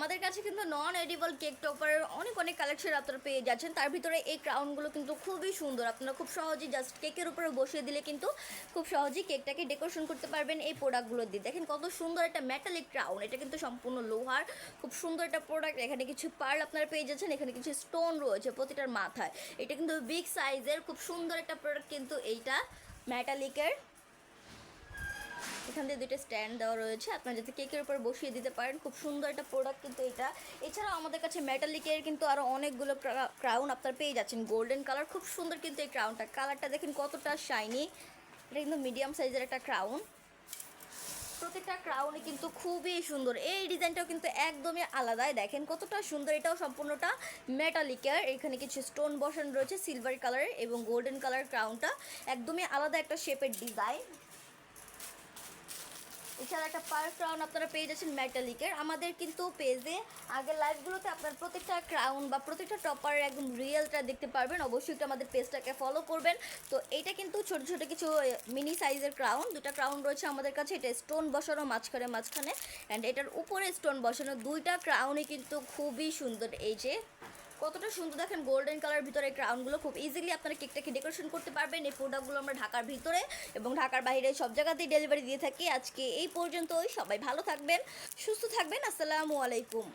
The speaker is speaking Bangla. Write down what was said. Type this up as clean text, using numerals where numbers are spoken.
আমাদের কাছে কিন্তু নন এডিবল কেক টপারের অনেক অনেক কালেকশন আপনারা পেয়ে যাচ্ছেন। তার ভিতরে এই ক্রাউনগুলো কিন্তু খুবই সুন্দর, আপনারা খুব সহজেই জাস্ট কেকের উপরে বসিয়ে দিলে কিন্তু খুব সহজেই কেকটাকে ডেকোরেশন করতে পারবেন এই প্রোডাক্টগুলো দিয়ে। দেখেন কত সুন্দর একটা মেটালিক ক্রাউন, এটা কিন্তু সম্পূর্ণ লোহার, খুব সুন্দর একটা প্রোডাক্ট। এখানে কিছু পার্ল আপনারা পেয়ে যাচ্ছেন, এখানে কিছু স্টোন রয়েছে প্রতিটার মাথায়। এটা কিন্তু বিগ সাইজের খুব সুন্দর একটা প্রোডাক্ট কিন্তু এইটা মেটালিকের। এখান দিয়ে দুটো স্ট্যান্ড দেওয়া রয়েছে, আপনারা যাতে কেকের উপর বসিয়ে দিতে পারেন। খুব সুন্দর একটা প্রোডাক্ট কিন্তু এটা। এছাড়াও আমাদের কাছে মেটালিকের কিন্তু আরও অনেকগুলো ক্রাউন আপনারা পেয়ে যাচ্ছেন গোল্ডেন কালার, খুব সুন্দর কিন্তু এই ক্রাউনটা, কালারটা দেখেন কতটা শাইনি। এটা কিন্তু মিডিয়াম সাইজের একটা ক্রাউন, প্রত্যেকটা ক্রাউনই কিন্তু খুবই সুন্দর। এই ডিজাইনটাও কিন্তু একদমই আলাদাই, দেখেন কতটা সুন্দর। এটাও সম্পূর্ণটা মেটালিকের, এখানে কিছু স্টোন বসানো রয়েছে সিলভার কালারের এবং গোল্ডেন কালার। ক্রাউনটা একদমই আলাদা একটা শেপের ডিজাইন। এছাড়া একটা পার ক্রাউন আপনারা পেয়ে যাচ্ছেন মেটালিকের। আমাদের কিন্তু পেজে আগের লাইভগুলোতে আপনার প্রত্যেকটা ক্রাউন বা প্রত্যেকটা টপারের একদম রিয়েলটা দেখতে পারবেন। অবশ্যই একটু আমাদের পেজটাকে ফলো করবেন। তো এইটা কিন্তু ছোটো ছোটো কিছু মিনি সাইজের ক্রাউন, দুটা ক্রাউন রয়েছে আমাদের কাছে। এটা স্টোন বসানো মাঝখানে অ্যান্ড এটার উপরে স্টোন বসানো, দুইটা ক্রাউনই কিন্তু খুবই সুন্দর। এই যে কতটা সুন্দর দেখেন গোল্ডেন কালার ভিতরে ক্রাউনগুলো, খুব ইজিলি আপনারা কেকটাকে ডেকোরেশন করতে পারবেন। এই প্রোডাক্টগুলো আমরা ঢাকার ভিতরে এবং ঢাকার বাইরে সব জায়গাতেই ডেলিভারি দিয়ে থাকি। আজকে এই পর্যন্তই, সবাই ভালো থাকবেন, সুস্থ থাকবেন। আসসালামু আলাইকুম।